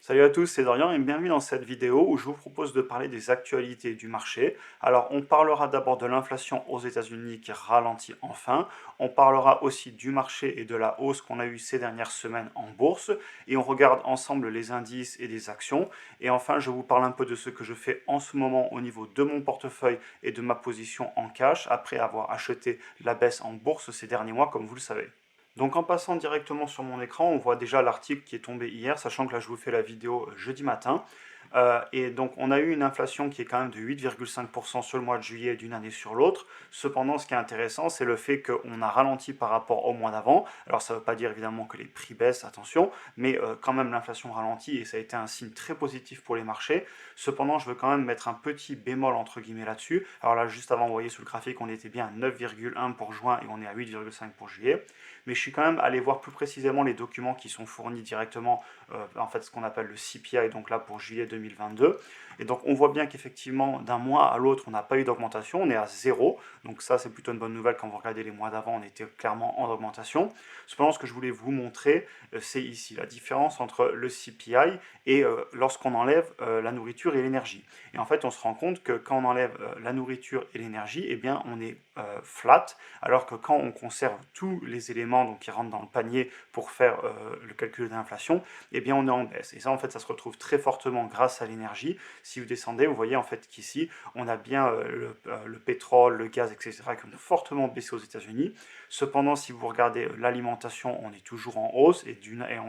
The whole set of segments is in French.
Salut à tous, c'est Dorian et bienvenue dans cette vidéo où je vous propose de parler des actualités du marché. Alors, on parlera d'abord de l'inflation aux États-Unis qui ralentit enfin. On parlera aussi du marché et de la hausse qu'on a eue ces dernières semaines en bourse. Et on regarde ensemble les indices et des actions. Et enfin, je vous parle un peu de ce que je fais en ce moment au niveau de mon portefeuille et de ma position en cash après avoir acheté la baisse en bourse ces derniers mois, comme vous le savez. Donc en passant directement sur mon écran, on voit déjà l'article qui est tombé hier, sachant que là je vous fais la vidéo jeudi matin. Et donc on a eu une inflation qui est quand même de 8,5% sur le mois de juillet d'une année sur l'autre. Cependant, ce qui est intéressant, c'est le fait qu'on a ralenti par rapport au mois d'avant. Alors ça ne veut pas dire évidemment que les prix baissent, attention, mais quand même l'inflation ralentit et ça a été un signe très positif pour les marchés. Cependant, je veux quand même mettre un petit bémol entre guillemets là-dessus. Alors là, juste avant, vous voyez sur le graphique, on était bien à 9,1 pour juin et on est à 8,5 pour juillet. Mais je suis quand même allé voir plus précisément les documents qui sont fournis directement, en fait ce qu'on appelle le CPI, donc là pour juillet 2022. Et donc on voit bien qu'effectivement d'un mois à l'autre on n'a pas eu d'augmentation, on est à zéro, donc ça c'est plutôt une bonne nouvelle. Quand vous regardez les mois d'avant on était clairement en augmentation. Cependant ce que je voulais vous montrer c'est ici la différence entre le CPI et lorsqu'on enlève la nourriture et l'énergie. Et en fait on se rend compte que quand on enlève la nourriture et l'énergie, eh bien on est flat, alors que quand on conserve tous les éléments donc, qui rentrent dans le panier pour faire le calcul de l'inflation, eh bien on est en baisse. Et ça en fait ça se retrouve très fortement grâce à l'énergie. Si vous descendez, vous voyez en fait qu'ici on a bien le pétrole, le gaz, etc. qui ont fortement baissé aux États-Unis. Cependant, si vous regardez l'alimentation, on est toujours en hausse et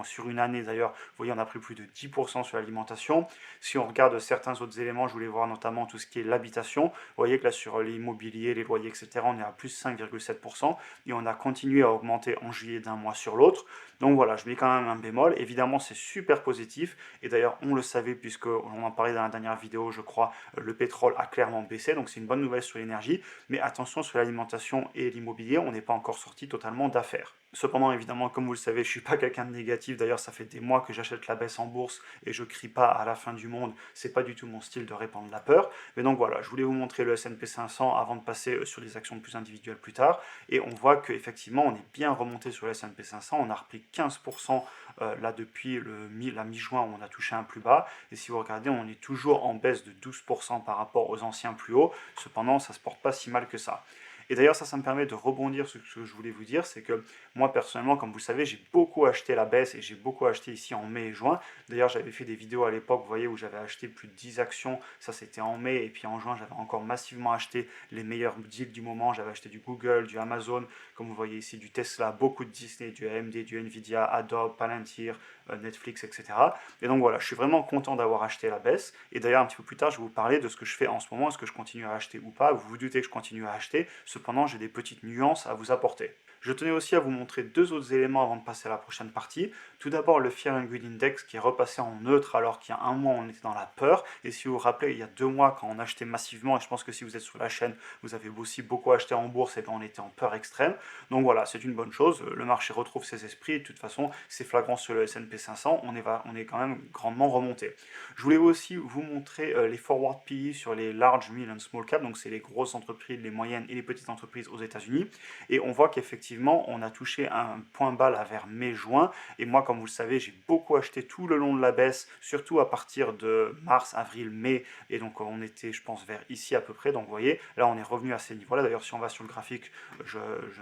sur une année d'ailleurs, vous voyez on a pris plus de 10% sur l'alimentation. Si on regarde certains autres éléments, je voulais voir notamment tout ce qui est l'habitation. Vous voyez que là sur l'immobilier, les loyers, etc., on est à plus 5,7% et on a continué à augmenter en juillet d'un mois sur l'autre. Donc voilà, je mets quand même un bémol. Évidemment, c'est super positif. Et d'ailleurs, on le savait puisque on en parlait dans la dernière vidéo, je crois, le pétrole a clairement baissé. Donc c'est une bonne nouvelle sur l'énergie. Mais attention, sur l'alimentation et l'immobilier, on n'est pas encore sorti totalement d'affaires. Cependant, évidemment, comme vous le savez, je ne suis pas quelqu'un de négatif. D'ailleurs, ça fait des mois que j'achète la baisse en bourse et je crie pas à la fin du monde. C'est pas du tout mon style de répandre la peur. Mais donc voilà, je voulais vous montrer le S&P 500 avant de passer sur les actions plus individuelles plus tard. Et on voit qu'effectivement, on est bien remonté sur le S&P 500. On a repris 15% là depuis la mi-juin où on a touché un plus bas. Et si vous regardez, on est toujours en baisse de 12% par rapport aux anciens plus hauts. Cependant, ça ne se porte pas si mal que ça. Et d'ailleurs, ça me permet de rebondir sur ce que je voulais vous dire, c'est que moi personnellement, comme vous le savez, j'ai beaucoup acheté la baisse et j'ai beaucoup acheté ici en mai et juin. D'ailleurs, j'avais fait des vidéos à l'époque, vous voyez, où j'avais acheté plus de 10 actions, ça c'était en mai, et puis en juin, j'avais encore massivement acheté les meilleurs deals du moment. J'avais acheté du Google, du Amazon, comme vous voyez ici, du Tesla, beaucoup de Disney, du AMD, du Nvidia, Adobe, Palantir, Netflix, etc. Et donc voilà, je suis vraiment content d'avoir acheté la baisse. Et d'ailleurs, un petit peu plus tard, je vais vous parler de ce que je fais en ce moment, est-ce que je continue à acheter ou pas. Vous vous doutez que je continue à acheter, cependant, j'ai des petites nuances à vous apporter. Je tenais aussi à vous montrer deux autres éléments avant de passer à la prochaine partie. Tout d'abord, le Fear and Greed Index qui est repassé en neutre alors qu'il y a un mois on était dans la peur. Et si vous vous rappelez, il y a 2 mois quand on achetait massivement, et je pense que si vous êtes sur la chaîne, vous avez aussi beaucoup acheté en bourse et bien on était en peur extrême. Donc voilà, c'est une bonne chose. Le marché retrouve ses esprits. Et de toute façon, c'est flagrant sur le S&P 500. On est quand même grandement remonté. Je voulais aussi vous montrer les forward PE sur les large, mid and small cap. Donc c'est les grosses entreprises, les moyennes et les petites entreprises aux États-Unis. Et on voit qu'effectivement, on a touché un point bas là vers mai-juin. Et moi, comme vous le savez, j'ai beaucoup acheté tout le long de la baisse, surtout à partir de mars, avril, mai. Et donc, on était, je pense, vers ici à peu près. Donc, vous voyez, là, on est revenu à ces niveaux-là. D'ailleurs, si on va sur le graphique, je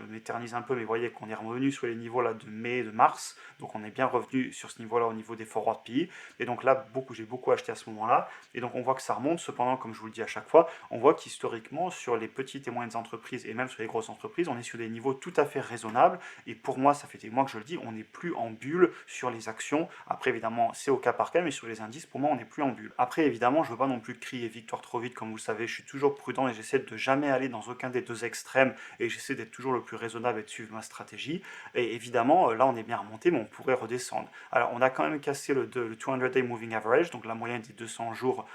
m'éternise un peu, mais vous voyez qu'on est revenu sur les niveaux là de mai, de mars. Donc, on est bien revenu sur ce niveau-là au niveau des forward PE. Et donc là, j'ai beaucoup acheté à ce moment-là. Et donc, on voit que ça remonte. Cependant, comme je vous le dis à chaque fois, on voit qu'historiquement, sur les petites et moyennes entreprises et même sur les grosses entreprises, on est sur des niveaux tout à fait raisonnables. Et pour moi, ça fait des mois que je le dis, on n'est plus en bulle sur les actions. Après, évidemment, c'est au cas par cas, mais sur les indices, pour moi, on n'est plus en bulle. Après, évidemment, je ne veux pas non plus crier victoire trop vite, comme vous le savez, je suis toujours prudent et j'essaie de jamais aller dans aucun des deux extrêmes et j'essaie d'être toujours le plus raisonnable et de suivre ma stratégie. Et évidemment, là, on est bien remonté, mais on pourrait redescendre. Alors, on a quand même cassé le 200-day moving average, donc la moyenne des 200 jours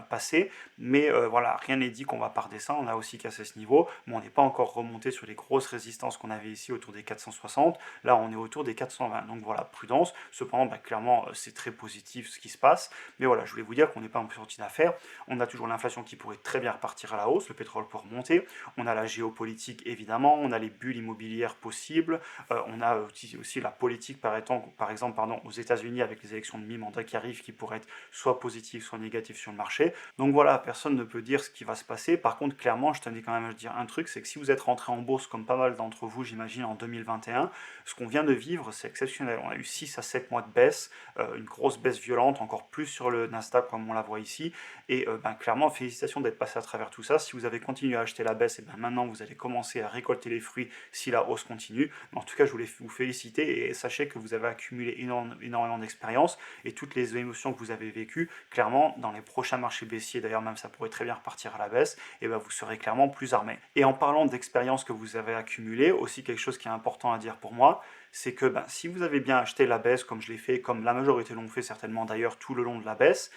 passés, mais voilà, rien n'est dit qu'on va pas redescendre. On a aussi cassé ce niveau, mais on n'est pas encore remonté sur les grosses résistances qu'on avait ici autour des 460. Là, on est autour des 420. Donc voilà, prudence. Cependant, clairement, c'est très positif ce qui se passe. Mais voilà, je voulais vous dire qu'on n'est pas en sortie d'affaires. On a toujours l'inflation qui pourrait très bien repartir à la hausse. Le pétrole peut remonter. On a la géopolitique, évidemment. On a les bulles immobilières possibles. On a aussi la politique, par exemple, pardon, aux États-Unis avec les élections de mi-mandat qui arrivent, qui pourraient être soit positives, soit négatives sur le marché. Donc voilà, personne ne peut dire ce qui va se passer. Par contre, clairement, je tenais quand même à dire un truc, c'est que si vous êtes rentré en bourse, comme pas mal d'entre vous, j'imagine, en 2021, ce qu'on vient de vivre, c'est exceptionnel. On a eu 6 à 7 mois de baisse, une grosse baisse violente, encore plus sur le Nasdaq comme on la voit ici. Et clairement, félicitations d'être passé à travers tout ça. Si vous avez continué à acheter la baisse, et maintenant vous allez commencer à récolter les fruits si la hausse continue. Mais en tout cas, je voulais vous féliciter et sachez que vous avez accumulé énormément d'expérience et toutes les émotions que vous avez vécues, clairement, dans les prochains marchés baissiers, d'ailleurs même ça pourrait très bien repartir à la baisse, et vous serez clairement plus armé. Et en parlant d'expérience que vous avez accumulée, aussi quelque chose qui est important à dire pour moi, c'est que si vous avez bien acheté la baisse, comme je l'ai fait, comme la majorité l'ont fait certainement d'ailleurs tout le long de la baisse,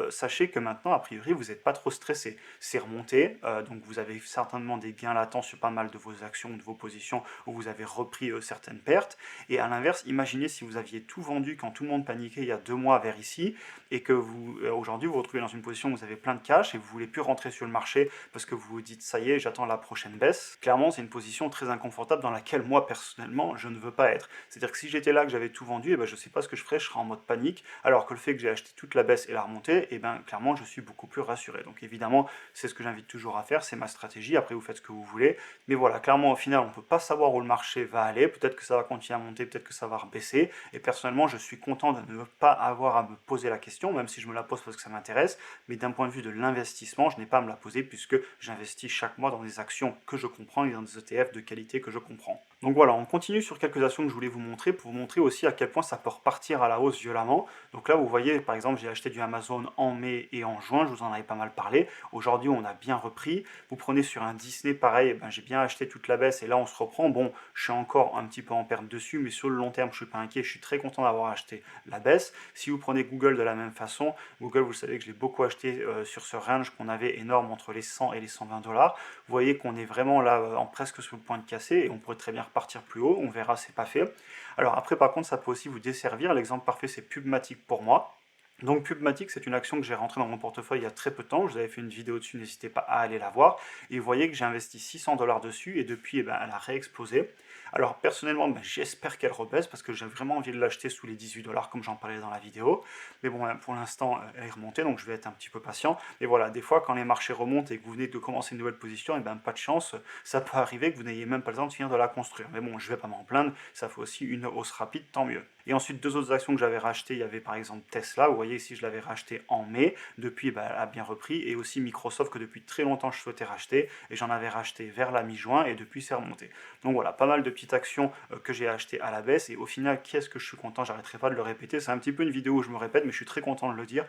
sachez que maintenant, a priori, vous n'êtes pas trop stressé. C'est remonté, donc vous avez certainement des gains latents sur pas mal de vos actions, de vos positions, où vous avez repris certaines pertes. Et à l'inverse, imaginez si vous aviez tout vendu quand tout le monde paniquait il y a 2 mois vers ici, et que vous aujourd'hui vous vous retrouvez dans une position où vous avez plein de cash et vous voulez plus rentrer sur le marché parce que vous vous dites ça y est, j'attends la prochaine baisse. Clairement, c'est une position très inconfortable dans laquelle moi personnellement je ne veux pas être. C'est-à-dire que si j'étais là, que j'avais tout vendu, je ne sais pas ce que je ferais, je serais en mode panique, alors que le fait que j'ai acheté toute la baisse et la remontée, clairement je suis beaucoup plus rassuré. Donc évidemment, c'est ce que j'invite toujours à faire, c'est ma stratégie, après vous faites ce que vous voulez, mais voilà, clairement au final on ne peut pas savoir où le marché va aller, peut-être que ça va continuer à monter, peut-être que ça va rebaisser, et personnellement je suis content de ne pas avoir à me poser la question, même si je me la pose parce que ça m'intéresse, mais d'un point de vue de l'investissement, je n'ai pas à me la poser puisque j'investis chaque mois dans des actions que je comprends et dans des ETF de qualité que je comprends. Donc voilà, on continue sur quelques actions que je voulais vous montrer pour vous montrer aussi à quel point ça peut repartir à la hausse violemment. Donc là, vous voyez, par exemple, j'ai acheté du Amazon en mai et en juin, je vous en avais pas mal parlé. Aujourd'hui, on a bien repris. Vous prenez sur un Disney, pareil, j'ai bien acheté toute la baisse et là, on se reprend. Bon, je suis encore un petit peu en perte dessus, mais sur le long terme, je suis pas inquiet. Je suis très content d'avoir acheté la baisse. Si vous prenez Google de la même façon, Google, vous savez que je l'ai beaucoup acheté sur ce range qu'on avait énorme entre les 100 et les 120 dollars. Vous voyez qu'on est vraiment là en presque sur le point de casser et on pourrait très bien repartir plus haut. On verra, c'est pas fait. Alors après, par contre, ça peut aussi vous desservir. L'exemple parfait, c'est Pubmatic pour moi. Donc Pubmatic, c'est une action que j'ai rentrée dans mon portefeuille il y a très peu de temps. Je vous avais fait une vidéo dessus, n'hésitez pas à aller la voir. Et vous voyez que j'ai investi 600 dollars dessus et depuis, elle a réexplosé. Alors personnellement, j'espère qu'elle rebaisse parce que j'ai vraiment envie de l'acheter sous les 18 dollars comme j'en parlais dans la vidéo. Mais bon, pour l'instant, elle est remontée, donc je vais être un petit peu patient. Mais voilà, des fois, quand les marchés remontent et que vous venez de commencer une nouvelle position, pas de chance, ça peut arriver que vous n'ayez même pas le temps de finir de la construire. Mais bon, je vais pas m'en plaindre, ça fait aussi une hausse rapide, tant mieux. Et ensuite, deux autres actions que j'avais rachetées, il y avait par exemple Tesla, vous voyez ici, je l'avais racheté en mai, depuis, elle a bien repris, et aussi Microsoft, que depuis très longtemps je souhaitais racheter, et j'en avais racheté vers la mi-juin, et depuis c'est remonté. Donc voilà, pas mal de petites actions que j'ai achetées à la baisse, et au final, qu'est-ce que je suis content, j'arrêterai pas de le répéter, c'est un petit peu une vidéo où je me répète, mais je suis très content de le dire,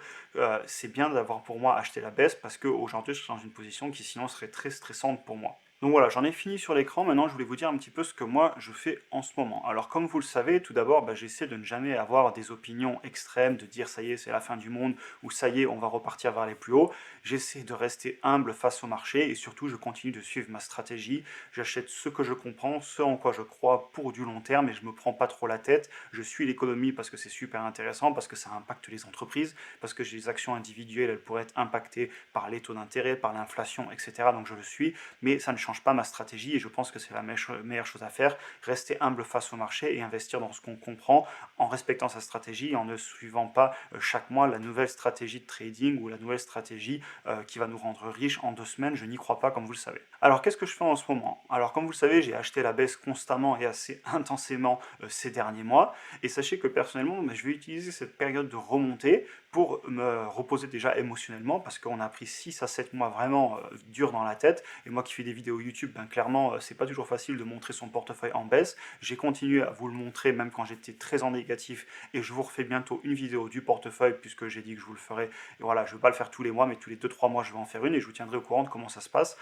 c'est bien d'avoir pour moi acheté la baisse, parce qu'aujourd'hui je suis dans une position qui sinon serait très stressante pour moi. Donc voilà, j'en ai fini sur l'écran. Maintenant, je voulais vous dire un petit peu ce que moi je fais en ce moment. Alors, comme vous le savez, tout d'abord, j'essaie de ne jamais avoir des opinions extrêmes, de dire ça y est, c'est la fin du monde, ou ça y est, on va repartir vers les plus hauts. J'essaie de rester humble face au marché et surtout, je continue de suivre ma stratégie. J'achète ce que je comprends, ce en quoi je crois pour du long terme et je me prends pas trop la tête. Je suis l'économie parce que c'est super intéressant, parce que ça impacte les entreprises, parce que les actions individuelles, elles pourraient être impactées par les taux d'intérêt, par l'inflation, etc. Donc je le suis, mais ça ne change pas ma stratégie et je pense que c'est la meilleure chose à faire, rester humble face au marché et investir dans ce qu'on comprend en respectant sa stratégie et en ne suivant pas chaque mois la nouvelle stratégie de trading ou la nouvelle stratégie qui va nous rendre riches en 2 semaines, je n'y crois pas comme vous le savez. Alors qu'est-ce que je fais en ce moment? Alors comme vous le savez, j'ai acheté la baisse constamment et assez intensément ces derniers mois et sachez que personnellement, je vais utiliser cette période de remontée pour me reposer déjà émotionnellement parce qu'on a pris 6 à 7 mois vraiment durs dans la tête et moi qui fais des vidéos YouTube, clairement c'est pas toujours facile de montrer son portefeuille en baisse. J'ai continué à vous le montrer même quand j'étais très en négatif et je vous refais bientôt une vidéo du portefeuille puisque j'ai dit que je vous le ferai. Et voilà, je ne vais pas le faire tous les mois mais tous les 2-3 mois je vais en faire une et je vous tiendrai au courant de comment ça se passe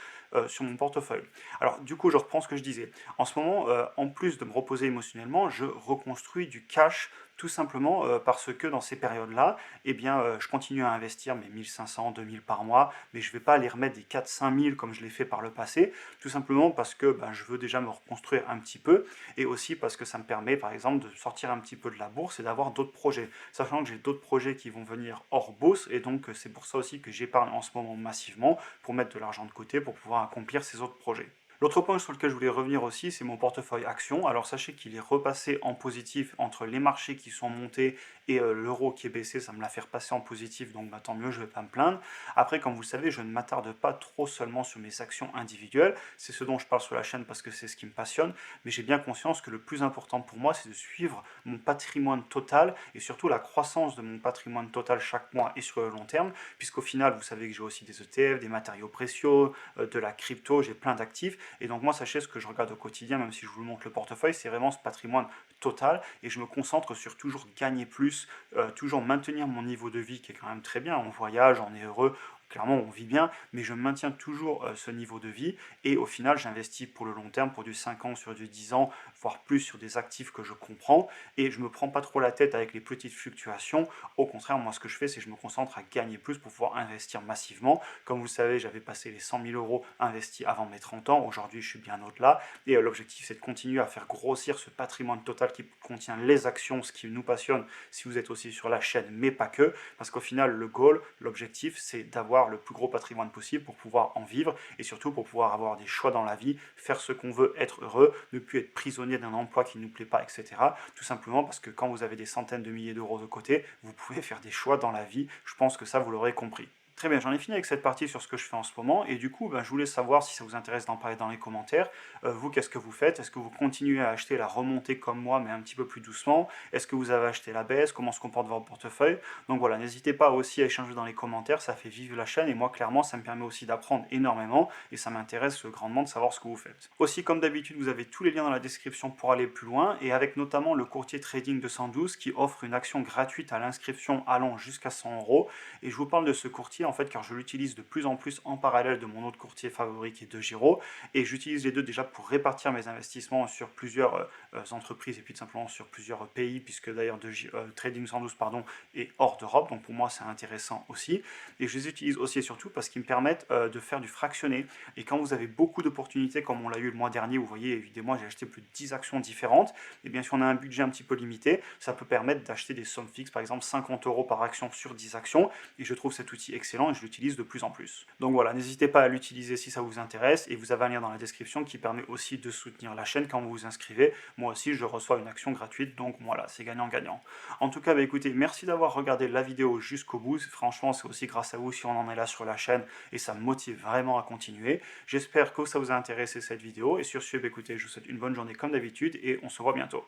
sur mon portefeuille. Alors du coup je reprends ce que je disais. En ce moment, en plus de me reposer émotionnellement, je reconstruis du cash tout simplement parce que dans ces périodes-là, je continue à investir mes 1500, 2000 par mois, mais je ne vais pas aller remettre des 4-5 000 comme je l'ai fait par le passé, tout simplement parce que je veux déjà me reconstruire un petit peu, et aussi parce que ça me permet par exemple de sortir un petit peu de la bourse et d'avoir d'autres projets, sachant que j'ai d'autres projets qui vont venir hors bourse, et donc c'est pour ça aussi que j'épargne en ce moment massivement, pour mettre de l'argent de côté, pour pouvoir accomplir ces autres projets. L'autre point sur lequel je voulais revenir aussi, c'est mon portefeuille action. Alors sachez qu'il est repassé en positif entre les marchés qui sont montés et l'euro qui est baissé, ça me l'a fait repasser en positif, donc bah, tant mieux, je ne vais pas me plaindre. Après, comme vous le savez, je ne m'attarde pas trop seulement sur mes actions individuelles, c'est ce dont je parle sur la chaîne parce que c'est ce qui me passionne, mais j'ai bien conscience que le plus important pour moi, c'est de suivre mon patrimoine total et surtout la croissance de mon patrimoine total chaque mois et sur le long terme, puisqu'au final, vous savez que j'ai aussi des ETF, des matériaux précieux, de la crypto, j'ai plein d'actifs. Et donc moi, sachez ce que je regarde au quotidien, même si je vous montre le portefeuille, c'est vraiment ce patrimoine total et je me concentre sur toujours gagner plus, toujours maintenir mon niveau de vie qui est quand même très bien. On voyage, on est heureux, clairement on vit bien, mais je maintiens toujours ce niveau de vie et au final j'investis pour le long terme, pour du 5 ans, sur du 10 ans, voire plus sur des actifs que je comprends et je me prends pas trop la tête avec les petites fluctuations. Au contraire, moi ce que je fais, c'est que je me concentre à gagner plus pour pouvoir investir massivement. Comme vous le savez, j'avais passé les 100 000 euros investis avant mes 30 ans. Aujourd'hui, je suis bien au-delà. Et l'objectif, c'est de continuer à faire grossir ce patrimoine total qui contient les actions, ce qui nous passionne si vous êtes aussi sur la chaîne, mais pas que. Parce qu'au final, le goal, l'objectif, c'est d'avoir le plus gros patrimoine possible pour pouvoir en vivre et surtout pour pouvoir avoir des choix dans la vie, faire ce qu'on veut, être heureux, ne plus être prisonnier d'un emploi qui ne nous plaît pas, etc. Tout simplement parce que quand vous avez des centaines de milliers d'euros de côté, vous pouvez faire des choix dans la vie. Je pense que ça, vous l'aurez compris. Très bien, j'en ai fini avec cette partie sur ce que je fais en ce moment et du coup, ben, je voulais savoir si ça vous intéresse d'en parler dans les commentaires. Vous, qu'est-ce que vous faites? Est-ce que vous continuez à acheter la remontée comme moi, mais un petit peu plus doucement? Est-ce que vous avez acheté la baisse? Comment se comporte votre portefeuille? Donc voilà, n'hésitez pas aussi à échanger dans les commentaires, ça fait vivre la chaîne et moi, clairement, ça me permet aussi d'apprendre énormément et ça m'intéresse grandement de savoir ce que vous faites. Aussi, comme d'habitude, vous avez tous les liens dans la description pour aller plus loin et avec notamment le courtier trading 212 qui offre une action gratuite à l'inscription allant jusqu'à 100 euros. Et je vous parle de ce courtier en fait car je l'utilise de plus en plus en parallèle de mon autre courtier favori qui est DeGiro et j'utilise les deux déjà pour répartir mes investissements sur plusieurs entreprises et puis tout simplement sur plusieurs pays puisque d'ailleurs Trading 112 pardon, est hors d'Europe donc pour moi c'est intéressant aussi et je les utilise aussi et surtout parce qu'ils me permettent de faire du fractionné et quand vous avez beaucoup d'opportunités comme on l'a eu le mois dernier vous voyez évidemment j'ai acheté plus de 10 actions différentes et bien si on a un budget un petit peu limité ça peut permettre d'acheter des sommes fixes par exemple 50 euros par action sur 10 actions et je trouve cet outil excellent et je l'utilise de plus en plus. Donc voilà, n'hésitez pas à l'utiliser si ça vous intéresse et vous avez un lien dans la description qui permet aussi de soutenir la chaîne quand vous vous inscrivez. Moi aussi, je reçois une action gratuite, donc voilà, c'est gagnant-gagnant. En tout cas, bah, écoutez, merci d'avoir regardé la vidéo jusqu'au bout. Franchement, c'est aussi grâce à vous si on en est là sur la chaîne et ça me motive vraiment à continuer. J'espère que ça vous a intéressé cette vidéo et sur ce, bah, écoutez, je vous souhaite une bonne journée comme d'habitude et on se voit bientôt.